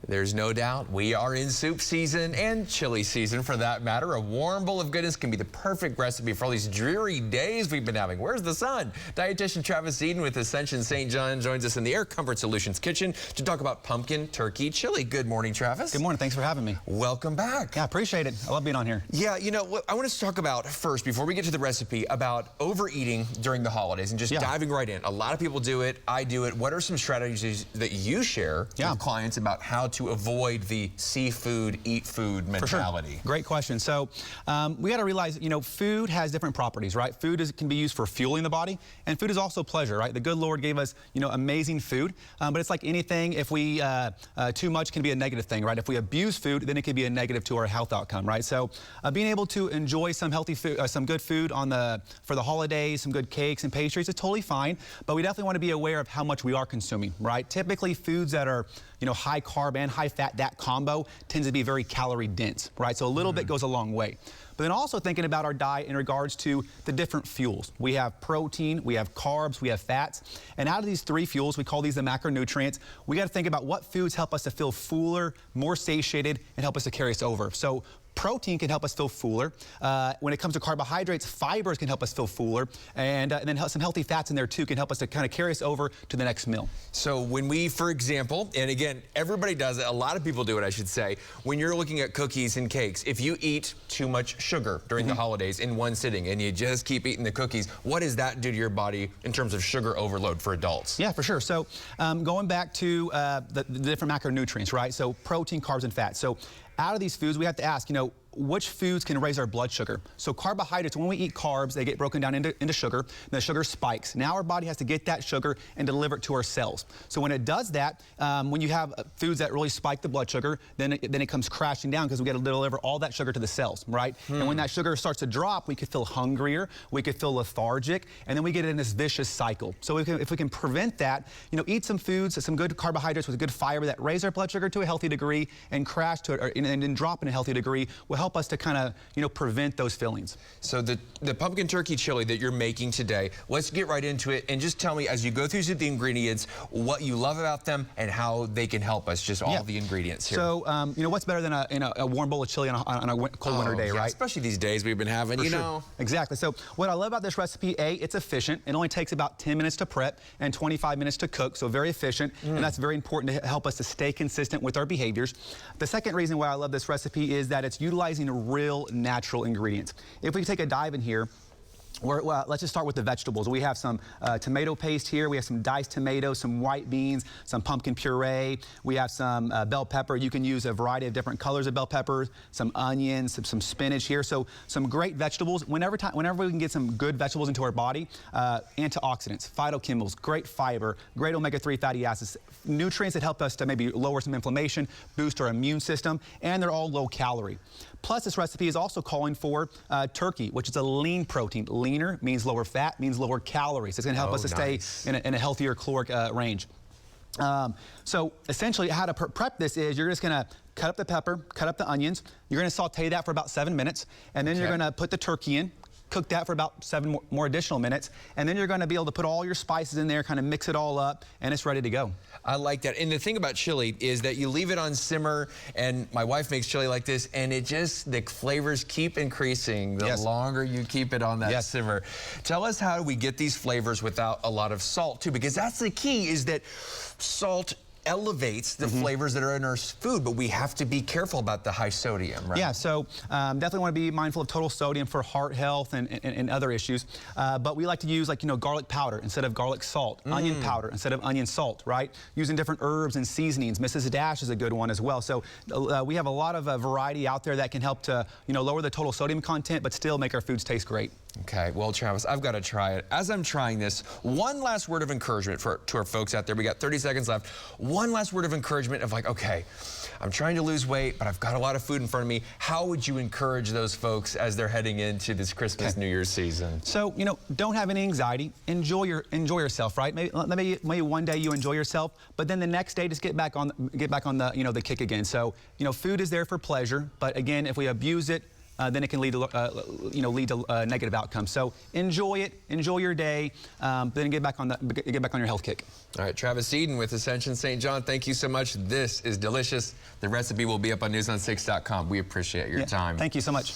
There's no doubt we are in soup season and chili season for that matter. A warm bowl of goodness can be the perfect recipe for all these dreary days we've been having. Where's the sun? Dietitian Travis Eden with Ascension St. John joins us in the Air Comfort Solutions kitchen to talk about pumpkin turkey chili. Good morning, Travis. Good morning. Thanks for having me. Welcome back. Yeah, I appreciate it. I love being on here. Yeah, you know what I want to talk about first before we get to the recipe about overeating during the holidays and just diving right in. A lot of people do it. I do it. What are some strategies that you share with clients about how to avoid the seafood, eat food mentality? For sure. Great question. So we got to realize, food has different properties, right? Food can be used for fueling the body, and food is also pleasure, right? The good Lord gave us, amazing food, but it's like anything. If we too much can be a negative thing, right? If we abuse food, then it can be a negative to our health outcome, right? So being able to enjoy some healthy food, some good food for the holidays, some good cakes and pastries is totally fine, but we definitely want to be aware of how much we are consuming, right? Typically, foods that are high carb and high fat, that combo tends to be very calorie dense, right? So a little bit goes a long way. But then also thinking about our diet in regards to the different fuels. We have protein, we have carbs, we have fats. And out of these three fuels, we call these the macronutrients. We got to think about what foods help us to feel fuller, more satiated, and help us to carry us over. So protein can help us feel fuller. When it comes to carbohydrates, fibers can help us feel fuller. And then some healthy fats in there too can help us to kind of carry us over to the next meal. So when we, for example, and again, everybody does it, a lot of people do it, I should say, when you're looking at cookies and cakes, if you eat too much sugar during the holidays in one sitting and you just keep eating the cookies, what does that do to your body in terms of sugar overload for adults? Yeah, for sure. So going back to the different macronutrients, right? So protein, carbs, and fats. So out of these foods, we have to ask, which foods can raise our blood sugar? So carbohydrates, when we eat carbs, they get broken down into sugar, and the sugar spikes. Now our body has to get that sugar and deliver it to our cells. So when it does that, when you have foods that really spike the blood sugar, then it comes crashing down because we got to deliver all that sugar to the cells, right? And when that sugar starts to drop, we could feel hungrier, we could feel lethargic, and then we get in this vicious cycle. So if we can prevent that, eat some foods, some good carbohydrates with good fiber that raise our blood sugar to a healthy degree and crash to it, and then drop in a healthy degree, will help us to kind of, prevent those feelings. So the pumpkin turkey chili that you're making today, let's get right into it and just tell me as you go through the ingredients, what you love about them and how they can help us, just all the ingredients here. So, what's better than a warm bowl of chili on a cold winter day, right? Especially these days we've been having, Exactly. So what I love about this recipe, it's efficient. It only takes about 10 minutes to prep and 25 minutes to cook, so very efficient, and that's very important to help us to stay consistent with our behaviors. The second reason why I love this recipe is that it's utilizing real natural ingredients. If we take a dive in here, let's just start with the vegetables. We have some tomato paste here. We have some diced tomatoes, some white beans, some pumpkin puree. We have some bell pepper. You can use a variety of different colors of bell peppers, some onions, some spinach here. So some great vegetables. Whenever we can get some good vegetables into our body, antioxidants, phytochemicals, great fiber, great omega-3 fatty acids, nutrients that help us to maybe lower some inflammation, boost our immune system, and they're all low calorie. Plus, this recipe is also calling for turkey, which is a lean protein. Leaner means lower fat, means lower calories. It's going to help us to stay in a healthier caloric range. So essentially, how to prep this is you're just going to cut up the pepper, cut up the onions. You're going to saute that for about 7 minutes, and then you're going to put the turkey in. Cook that for about 7 more additional minutes, and then you're going to be able to put all your spices in there, kind of mix it all up, and it's ready to go. I like that. And the thing about chili is that you leave it on simmer, and my wife makes chili like this, and the flavors keep increasing the longer you keep it on that simmer. Tell us how we get these flavors without a lot of salt, too, because that's the key, is that salt elevates the flavors that are in our food, but we have to be careful about the high sodium, right? Yeah, so definitely want to be mindful of total sodium for heart health and other issues. But we like to use garlic powder instead of garlic salt, onion powder instead of onion salt, right? Using different herbs and seasonings. Mrs. Dash is a good one as well. So we have a lot of variety out there that can help to lower the total sodium content, but still make our foods taste great. Okay, well, Travis, I've got to try it. As I'm trying this, one last word of encouragement to our folks out there. We got 30 seconds left. One last word of encouragement of okay, I'm trying to lose weight, but I've got a lot of food in front of me. How would you encourage those folks as they're heading into this Christmas, New Year's season? So, don't have any anxiety. Enjoy yourself, right? Maybe one day you enjoy yourself, but then the next day just get back on the kick again. So, food is there for pleasure, but again, if we abuse it, then it can lead to lead to negative outcomes. So enjoy it, enjoy your day, then get back on your health kick. All right, Travis Eden with Ascension St. John, thank you so much. This is delicious. The recipe will be up on newson6.com. We appreciate your time. Thank you so much.